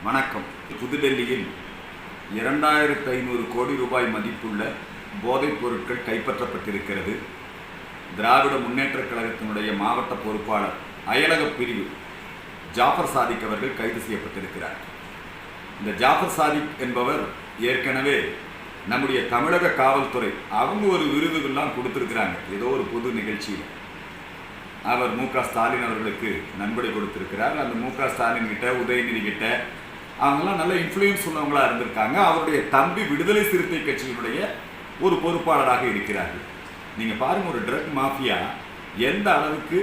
வணக்கம். புதுடெல்லியில் 2500 கோடி ரூபாய் மதிப்புள்ள போதைப் பொருட்கள் கைப்பற்றப்பட்டிருக்கிறது. திராவிட முன்னேற்றக் கழகத்தினுடைய மாவட்ட பொறுப்பாளர் அயலக பிரிவு ஜாஃபர் சாதிக் அவர்கள் கைது செய்யப்பட்டிருக்கிறார். இந்த ஜாஃபர் சாதிக் என்பவர் ஏற்கனவே நம்முடைய தமிழக காவல்துறை அவங்க ஒரு விருதுகள்லாம் கொடுத்துருக்கிறாங்க. ஏதோ ஒரு பொது நிகழ்ச்சியில் அவர் மு.க. ஸ்டாலின் அவர்களுக்கு நன்கொடை கொடுத்திருக்கிறார். அந்த மு.க. ஸ்டாலின் கிட்ட, உதயநிதி கிட்ட அவங்கெல்லாம் நல்ல இன்ஃப்ளூயன்ஸ் உள்ளவங்களா இருந்திருக்காங்க. அவருடைய தம்பி விடுதலை சிறுத்தை கட்சியினுடைய ஒரு பொறுப்பாளராக இருக்கிறார்கள். நீங்க பாருங்க, ஒரு ட்ரக் மாஃபியா எந்த அளவுக்கு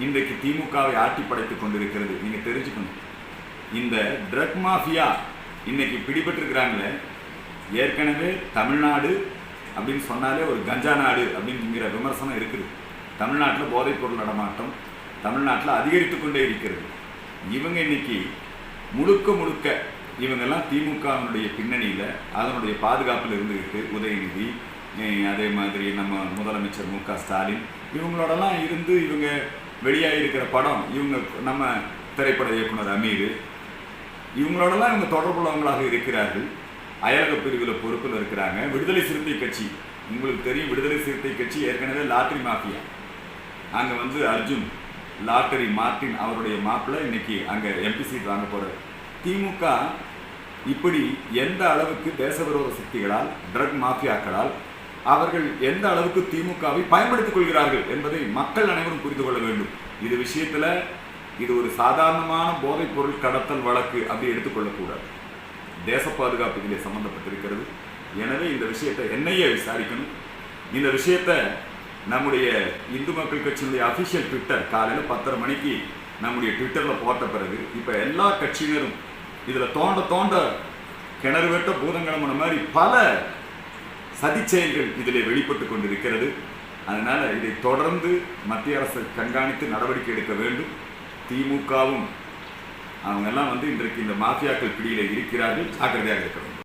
இன்றைக்கு திமுகவை ஆட்டி படைத்துக் கொண்டிருக்கிறது நீங்க தெரிஞ்சுக்கணும். இந்த ட்ரக் மாஃபியா இன்னைக்கு பிடிபட்டிருக்கிறாங்களே, ஏற்கனவே தமிழ்நாடு அப்படின்னு சொன்னாலே ஒரு கஞ்சா நாடு அப்படிங்கிற விமர்சனம் இருக்குது. தமிழ்நாட்டில் போதைப் பொருள் நடமாட்டம் தமிழ்நாட்டில் அதிகரித்து கொண்டே இருக்கிறது. இவங்க இன்னைக்கு முழுக்க இவங்கெல்லாம் திமுகவினுடைய பின்னணியில் அதனுடைய பாதுகாப்பில் இருந்துக்கிட்டு உதயநிதி, அதே மாதிரி நம்ம முதலமைச்சர் மு.க. ஸ்டாலின் இவங்களோடலாம் இருந்து இவங்க வெளியாக இருக்கிற படம், இவங்க நம்ம திரைப்பட இயக்குனர் அமீர் இவங்களோடலாம் இவங்க தொடர்புள்ளவங்களாக இருக்கிறார்கள். அயலக பிரிவில் பொறுப்பில் இருக்கிறாங்க. விடுதலை சிறுத்தை கட்சி உங்களுக்கு தெரியும். விடுதலை சிறுத்தை கட்சி ஏற்கனவே லாட்டரி மாஃபியா. அங்கே அர்ஜுன் லாட்டரி மார்ட்டின் அவருடைய மாப்பிள்ளை இன்னைக்கு அங்கே எம்பி சீட் வாங்க போகிறார். திமுக இப்படி எந்த அளவுக்கு தேசவிரோத சக்திகளால், ட்ரக் மாஃபியாக்களால் அவர்கள் எந்த அளவுக்கு திமுகவை பயன்படுத்திக் கொள்கிறார்கள் என்பதை மக்கள் அனைவரும் புரிந்து கொள்ள வேண்டும். இது விஷயத்தில் இது ஒரு சாதாரணமான போதைப் பொருள் கடத்தல் வழக்கு அப்படி எடுத்துக்கொள்ளக்கூடாது. தேச பாதுகாப்பு இதில் சம்பந்தப்பட்டிருக்கிறது. எனவே இந்த விஷயத்தை என்ஐஏ விசாரிக்கணும். இந்த விஷயத்தை நம்முடைய இந்து மக்கள் கட்சியினுடைய அஃபிஷியல் ட்விட்டர் காலையில் 10:30 மணிக்கு நம்முடைய ட்விட்டரில் போட்ட பிறகு இப்போ எல்லா கட்சியினரும் இதில் தோண்ட கிணறு வெட்ட பூதங்கிழமன மாதிரி பல சதி செயல்கள் இதில் வெளிப்பட்டு கொண்டிருக்கிறது. அதனால் இதை தொடர்ந்து மத்திய அரசு கண்காணித்து நடவடிக்கை எடுக்க வேண்டும். திமுகவும் அவங்கெல்லாம் இன்றைக்கு இந்த மாஃபியாக்கள் பிடியில் இருக்கிறார்கள். ஜாக்கிரதையாக இருக்க வேண்டும்.